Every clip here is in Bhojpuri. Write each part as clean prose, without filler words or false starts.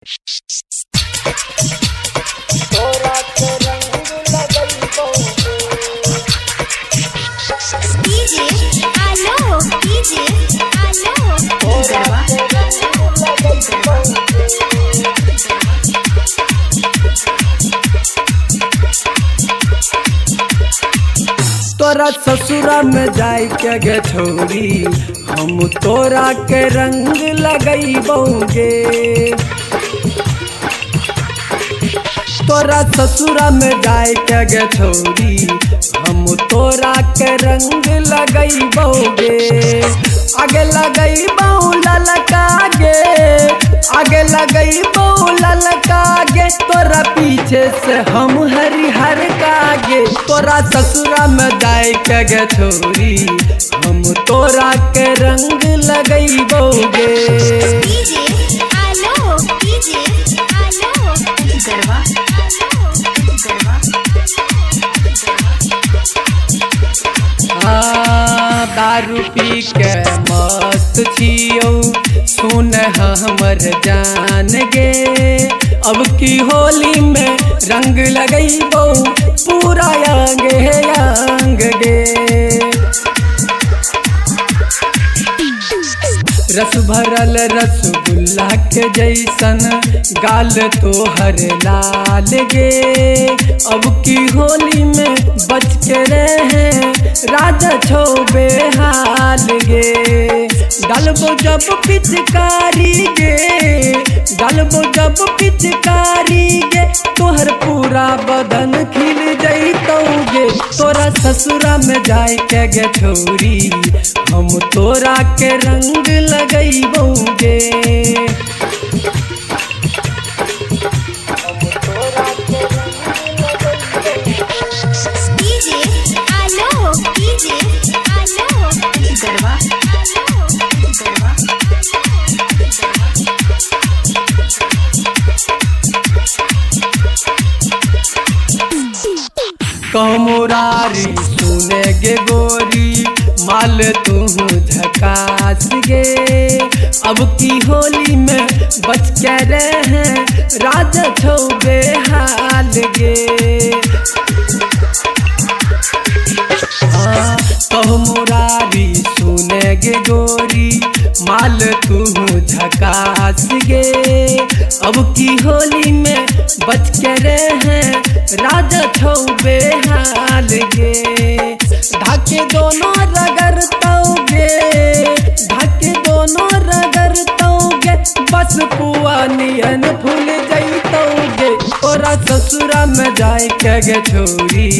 तोरा के रंग लगइबो डीजे आलो तोरा के रंग लगइबो तोरा ससुरा में जाय के गे छोरी हम तोरा के रंग लगइबोगे। तोरा ससुरा में जाय के गे छोरी हम तोरा के रंग लगइबोगे। आगे लगइबो ललका गे, आगे लगइबो ललका गे, तोरा पीछे से हम हरिहर का गे। तोरा ससुरा में जाय के गे छोरी हम तोरा के रंग लगइबोगे। डीजे आलो गरबा दारू पी के मस्त छियौ सुन हमर जान गे। अब की होली में रंग लगइबो पूरा अंगे अंग गे। रस भरल रसगुल्ला के जैसन गाल तोहर लाल गे। अब की होली में बच के रहे राजा छो बेहाल गे। डालबो जब पिचकारी गे, डालबो जब पिचकारी गे, तोहर पूरा बदन खिल जैतौगे। तोरा ससुरा में जाय के गे छोरी हम तोरा के रंग लगइबोगे। तोरा के रंग लगइबो डीजे आलो गरबा कमुरारी सुने गे गोरी माल तू झकास गे। अब की होली में बच के रहे राजा छो बेहाल गे। कमुरारी सुने गे गोरी माल तू झकास गे। अब की होली में बच के रहे राजा छो बेहाल गे। ढाके दोनों रगड़तौगे, ढाके दोनों रगड़तौगे, बस पुआ नियन फूल जैतौगे। तोरा ससुरा में जाय के गे छोरी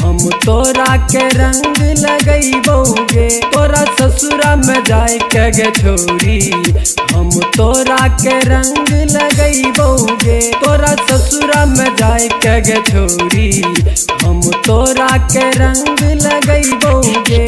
हम तोरा के रंग लगइबोगे। तोरा ससुरा में जाय के गे छोरी हम तोरा के रंग लगइबोगे। तोरा ससुरा में जाय के गे छोरी हम तोरा के रंग लगइबोगे।